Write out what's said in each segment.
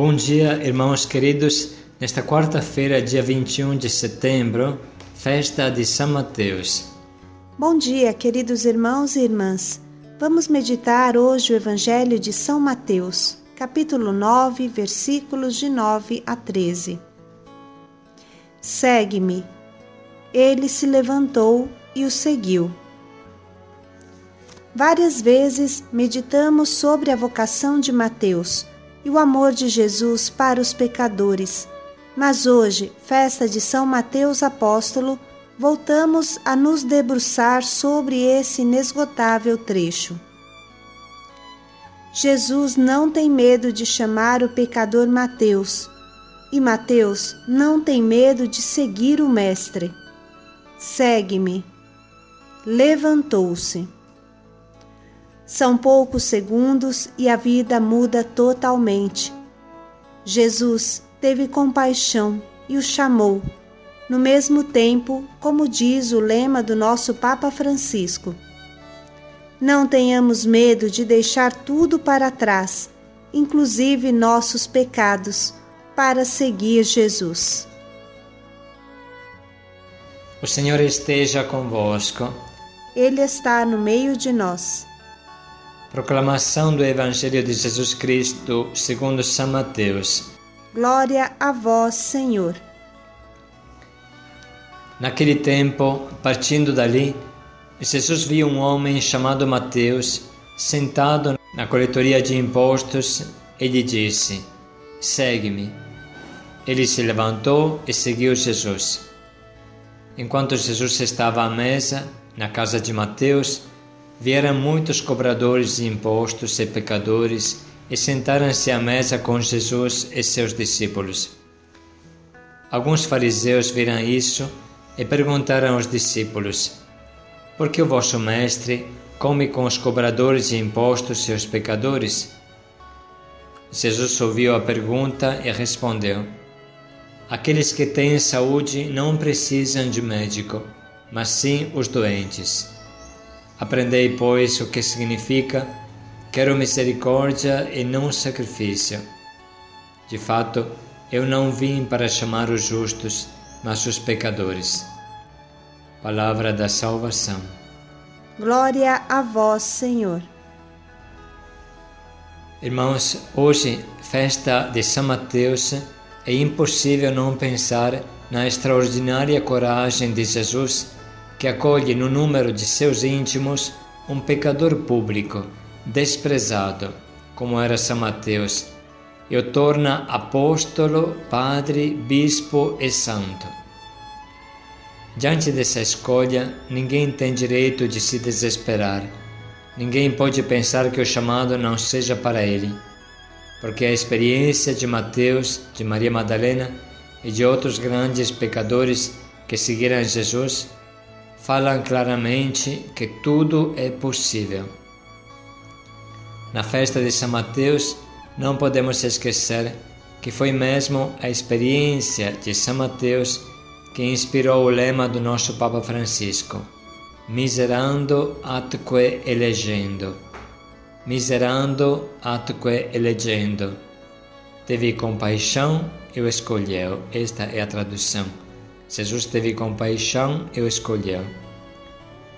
Bom dia, irmãos queridos. Nesta quarta-feira, dia 21 de setembro, festa de São Mateus. Bom dia, queridos irmãos e irmãs. Vamos meditar hoje o Evangelho de São Mateus, capítulo 9, versículos de 9 a 13. Segue-me. Ele se levantou e o seguiu. Várias vezes meditamos sobre a vocação de Mateus e o amor de Jesus para os pecadores, mas hoje, festa de São Mateus Apóstolo, voltamos a nos debruçar sobre esse inesgotável trecho. Jesus não tem medo de chamar o pecador Mateus, e Mateus não tem medo de seguir o Mestre. Segue-me. Levantou-se. São poucos segundos e a vida muda totalmente. Jesus teve compaixão e o chamou, no mesmo tempo, como diz o lema do nosso Papa Francisco. Não tenhamos medo de deixar tudo para trás, inclusive nossos pecados, para seguir Jesus. O Senhor esteja convosco. Ele está no meio de nós. Proclamação do Evangelho de Jesus Cristo segundo São Mateus. Glória a vós, Senhor. Naquele tempo, partindo dali, Jesus viu um homem chamado Mateus sentado na coletoria de impostos e lhe disse: Segue-me. Ele se levantou e seguiu Jesus. Enquanto Jesus estava à mesa, na casa de Mateus, vieram muitos cobradores de impostos e pecadores e sentaram-se à mesa com Jesus e seus discípulos. Alguns fariseus viram isso e perguntaram aos discípulos: Por que o vosso mestre come com os cobradores de impostos e os pecadores? Jesus ouviu a pergunta e respondeu: Aqueles que têm saúde não precisam de médico, mas sim os doentes. Aprendei, pois, o que significa: quero misericórdia e não sacrifício. De fato, eu não vim para chamar os justos, mas os pecadores. Palavra da salvação. Glória a vós, Senhor. Irmãos, hoje, festa de São Mateus, é impossível não pensar na extraordinária coragem de Jesus, que acolhe no número de seus íntimos um pecador público, desprezado, como era São Mateus, e o torna apóstolo, padre, bispo e santo. Diante dessa escolha, ninguém tem direito de se desesperar. Ninguém pode pensar que o chamado não seja para ele, porque a experiência de Mateus, de Maria Madalena e de outros grandes pecadores que seguiram Jesus falam claramente que tudo é possível. Na festa de São Mateus, não podemos esquecer que foi mesmo a experiência de São Mateus que inspirou o lema do nosso Papa Francisco: Miserando atque elegendo. Miserando atque elegendo. Teve compaixão e o escolheu. Esta é a tradução. Jesus teve compaixão e o escolheu.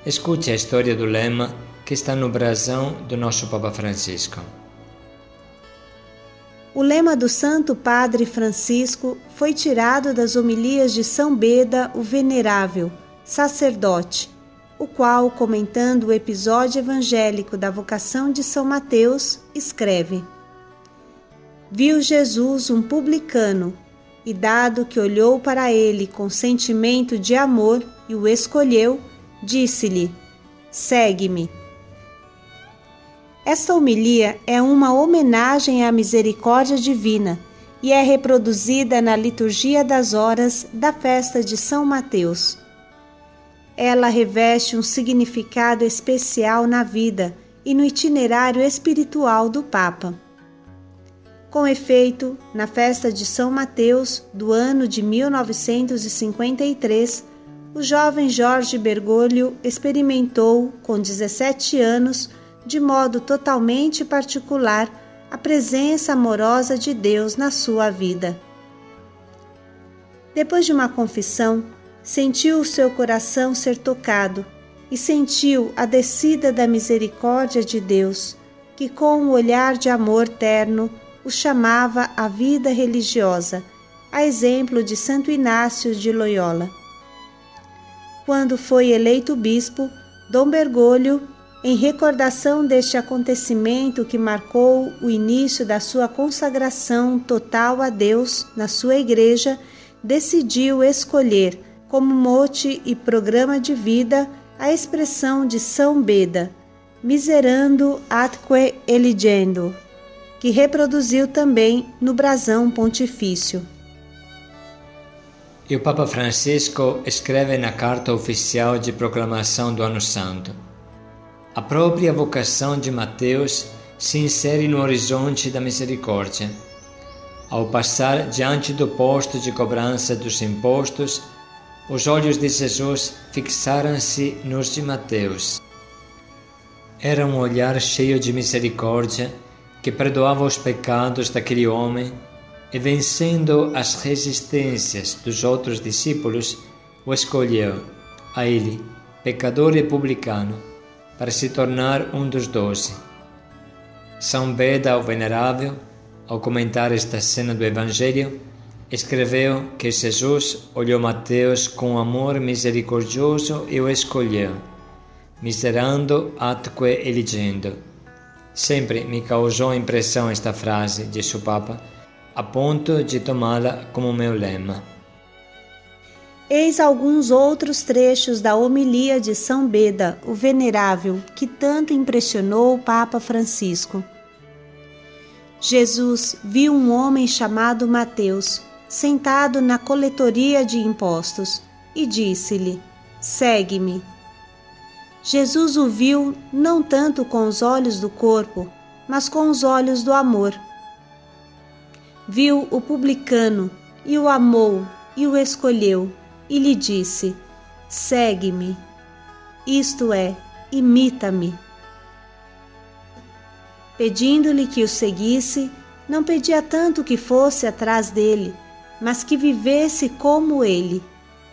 Escute a história do lema que está no brasão do nosso Papa Francisco. O lema do Santo Padre Francisco foi tirado das homilias de São Beda, o Venerável, sacerdote, o qual, comentando o episódio evangélico da vocação de São Mateus, escreve: Viu Jesus um publicano, e dado que olhou para ele com sentimento de amor e o escolheu, disse-lhe: Segue-me. Esta homilia é uma homenagem à misericórdia divina e é reproduzida na liturgia das horas da festa de São Mateus. Ela reveste um significado especial na vida e no itinerário espiritual do Papa. Com efeito, na festa de São Mateus do ano de 1953, o jovem Jorge Bergoglio experimentou, com 17 anos, de modo totalmente particular, a presença amorosa de Deus na sua vida. Depois de uma confissão, sentiu o seu coração ser tocado e sentiu a descida da misericórdia de Deus, que com um olhar de amor terno o chamava à vida religiosa, a exemplo de Santo Inácio de Loyola. Quando foi eleito bispo, Dom Bergoglio, em recordação deste acontecimento que marcou o início da sua consagração total a Deus na sua igreja, decidiu escolher como mote e programa de vida a expressão de São Beda, Miserando atque eligendo, que reproduziu também no brasão pontifício. E o Papa Francisco escreve na carta oficial de proclamação do Ano Santo: a própria vocação de Mateus se insere no horizonte da misericórdia. Ao passar diante do posto de cobrança dos impostos, os olhos de Jesus fixaram-se nos de Mateus. Era um olhar cheio de misericórdia que perdoava os pecados daquele homem e, vencendo as resistências dos outros discípulos, o escolheu, a ele, pecador e publicano, para se tornar um dos 12. São Beda, o Venerável, ao comentar esta cena do Evangelho, escreveu que Jesus olhou Mateus com amor misericordioso e o escolheu, miserando atque eligendo. Sempre me causou impressão esta frase, disse o Papa, a ponto de tomá-la como meu lema. Eis alguns outros trechos da homilia de São Beda, o Venerável, que tanto impressionou o Papa Francisco. Jesus viu um homem chamado Mateus, sentado na coletoria de impostos, e disse-lhe: segue-me. Jesus o viu não tanto com os olhos do corpo, mas com os olhos do amor. Viu o publicano, e o amou, e o escolheu, e lhe disse: segue-me, isto é, imita-me. Pedindo-lhe que o seguisse, não pedia tanto que fosse atrás dele, mas que vivesse como ele,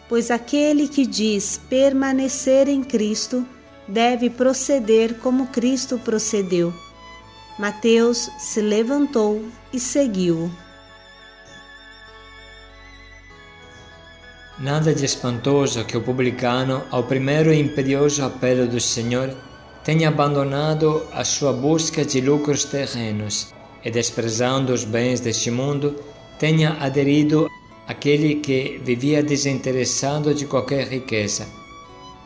pois aquele que diz permanecer em Cristo deve proceder como Cristo procedeu. Mateus se levantou e seguiu-o. Nada de espantoso que o publicano, ao primeiro imperioso apelo do Senhor, tenha abandonado a sua busca de lucros terrenos e, desprezando os bens deste mundo, tenha aderido àquele que vivia desinteressado de qualquer riqueza,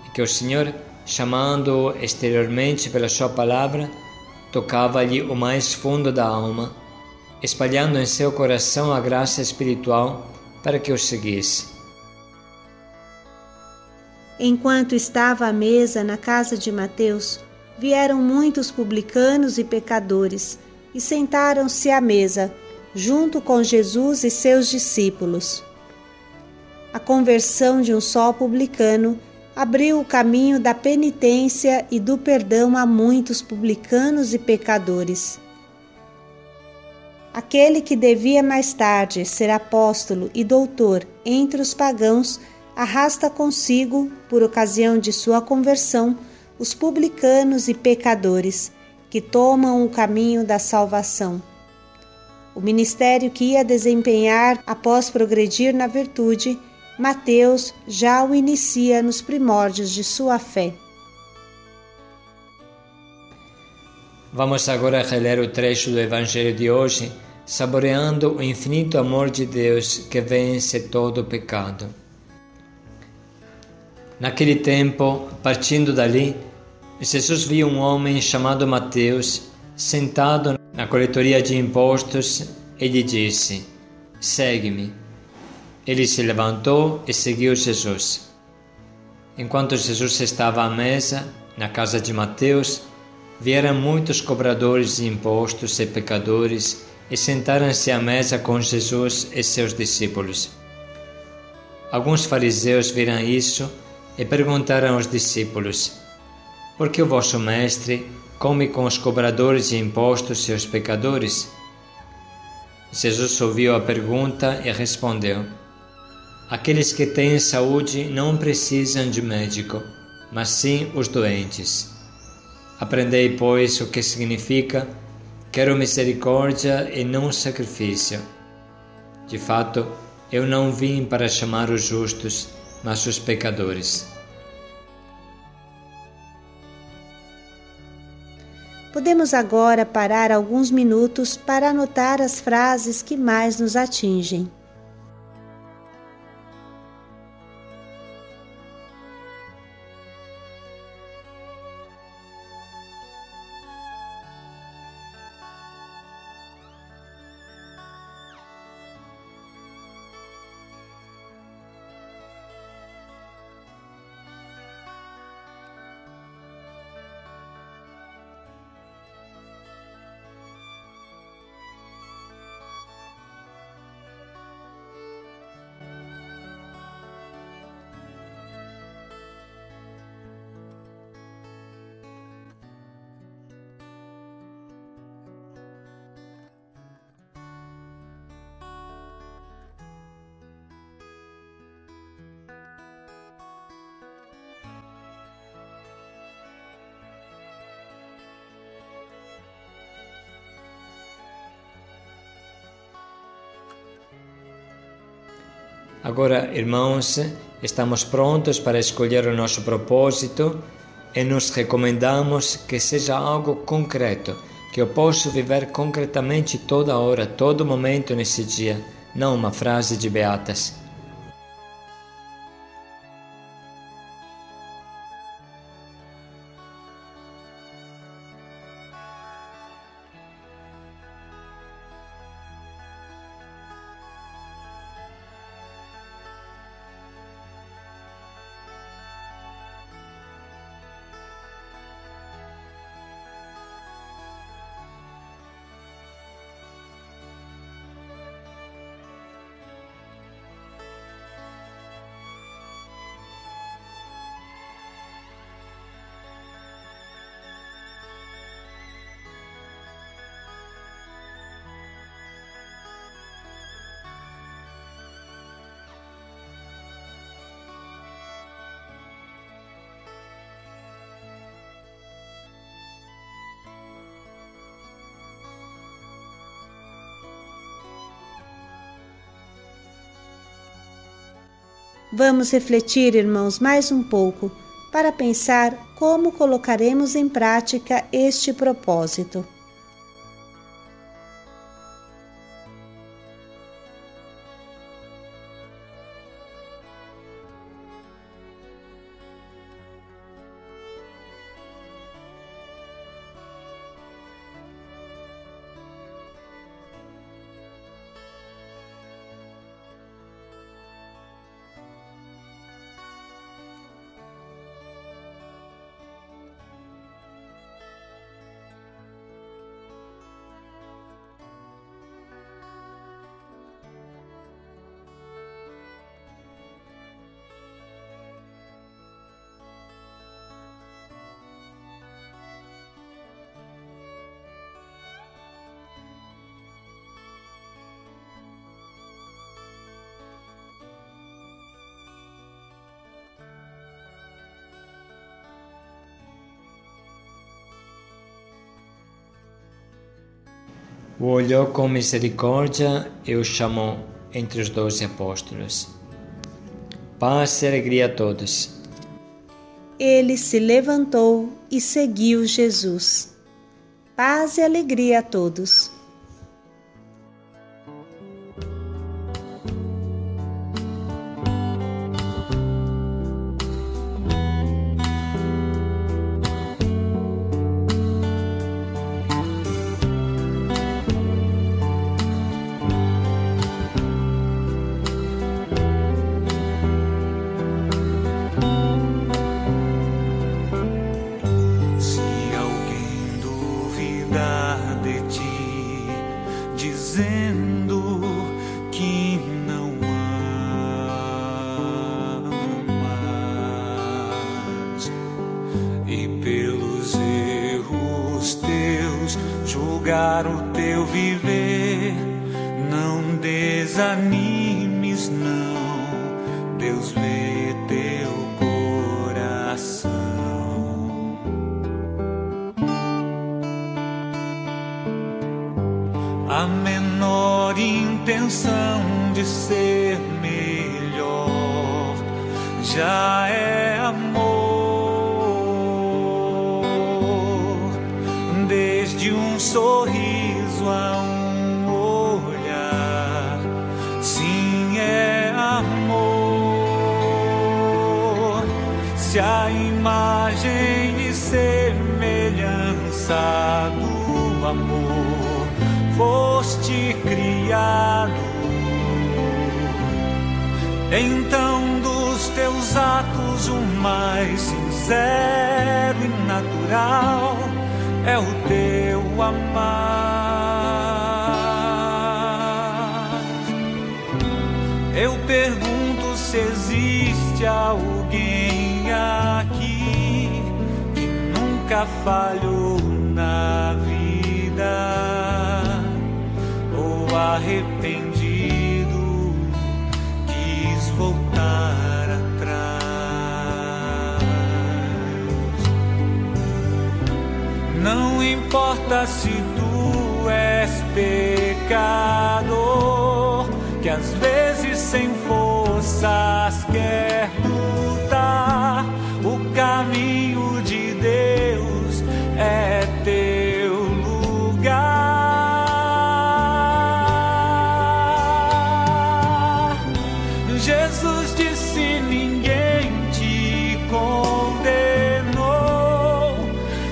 e que o Senhor, chamando-o exteriormente pela sua palavra, tocava-lhe o mais fundo da alma, espalhando em seu coração a graça espiritual para que o seguisse. Enquanto estava à mesa na casa de Mateus, vieram muitos publicanos e pecadores e sentaram-se à mesa, junto com Jesus e seus discípulos. A conversão de um só publicano abriu o caminho da penitência e do perdão a muitos publicanos e pecadores. Aquele que devia mais tarde ser apóstolo e doutor entre os pagãos arrasta consigo, por ocasião de sua conversão, os publicanos e pecadores, que tomam o caminho da salvação. O ministério que ia desempenhar após progredir na virtude, Mateus já o inicia nos primórdios de sua fé. Vamos agora reler o trecho do Evangelho de hoje, saboreando o infinito amor de Deus que vence todo o pecado. Naquele tempo, partindo dali, Jesus viu um homem chamado Mateus sentado na coletoria de impostos e lhe disse: segue-me. Ele se levantou e seguiu Jesus. Enquanto Jesus estava à mesa, na casa de Mateus, vieram muitos cobradores de impostos e pecadores e sentaram-se à mesa com Jesus e seus discípulos. Alguns fariseus viram isso e perguntaram aos discípulos: Porque o vosso mestre come com os cobradores de impostos e os pecadores? Jesus ouviu a pergunta e respondeu: Aqueles que têm saúde não precisam de médico, mas sim os doentes. Aprendei, pois, o que significa: quero misericórdia e não sacrifício. De fato, eu não vim para chamar os justos, mas os pecadores. Podemos agora parar alguns minutos para anotar as frases que mais nos atingem. Agora, irmãos, estamos prontos para escolher o nosso propósito e nos recomendamos que seja algo concreto, que eu possa viver concretamente toda hora, todo momento nesse dia, não uma frase de beatas. Vamos refletir, irmãos, mais um pouco, para pensar como colocaremos em prática este propósito. O olhou com misericórdia e o chamou entre os 12 apóstolos. Paz e alegria a todos. Ele se levantou e seguiu Jesus. Paz e alegria a todos. para o teu viver. Não desanimes, não, Deus vê teu coração. A menor intenção de ser melhor já é amor, desde um sorriso a um olhar, sim, é amor. Se a imagem e semelhança do amor foste criado, então dos teus atos o mais sincero e natural é o teu amar. Eu pergunto se existe alguém aqui que nunca falhou na vida, ou arrependido quis voltar atrás. Não importa se tu és pecador, que às vezes sem forças quer lutar, o caminho de Deus é teu lugar. Jesus disse: ninguém te condenou,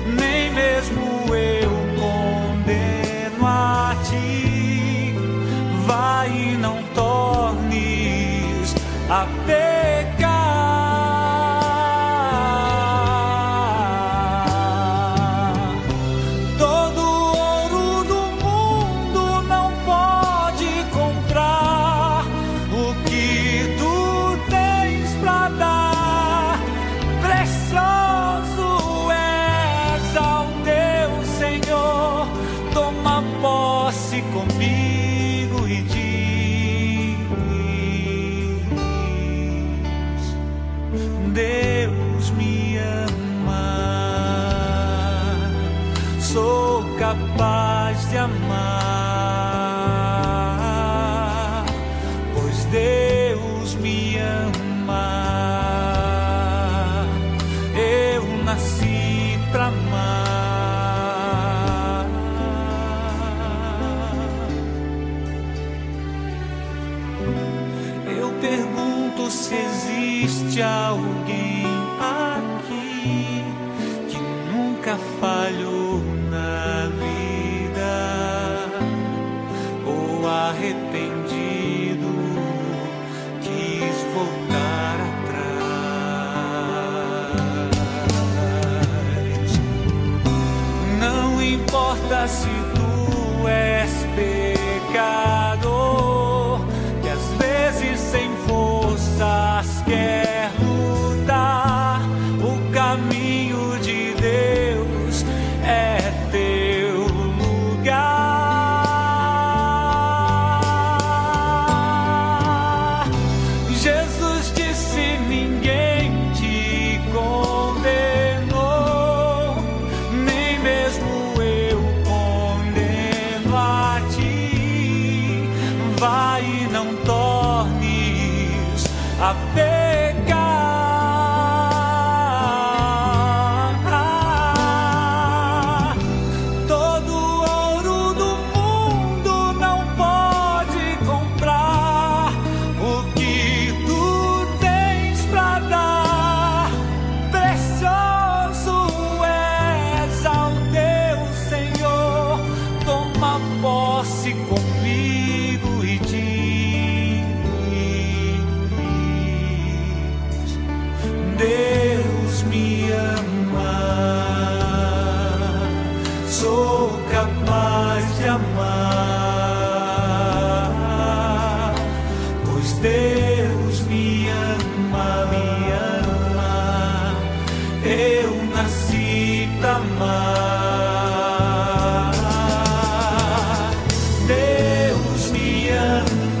nem mesmo eu condeno a ti. Vai e não tornes a pecar. Todo ouro do mundo não pode comprar o que tu tens pra dar. Precioso és ao teu Senhor. Toma posse comigo e diz: Deus me ama, sou capaz de amar, pois Deus me ama, eu nasci pra amar. Eu pergunto se existe alguém aqui que nunca falhou na vida, ou arrependido quis voltar atrás. Não importa se tu és pecador, que às vezes sem forças quer lutar, o caminho de Deus é teu lugar. Jesus disse: ninguém te condenou, nem mesmo eu condeno a ti. Vai e não tornes a pecar. Todo ouro do mundo não pode comprar o que tu tens pra dar. Precioso és ao teu Senhor. Toma posse comigo e diz: Deus me ama, sou capaz de amar, pois Deus me ama, eu nasci pra amar.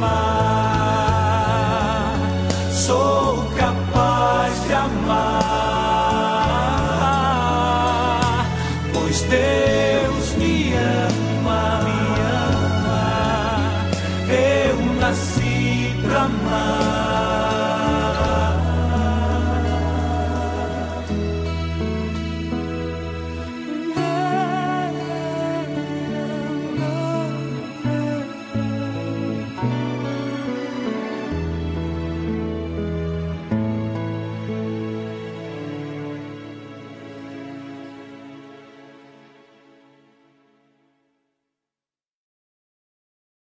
amar, sou capaz de amar, pois Deus me ama, eu nasci pra amar.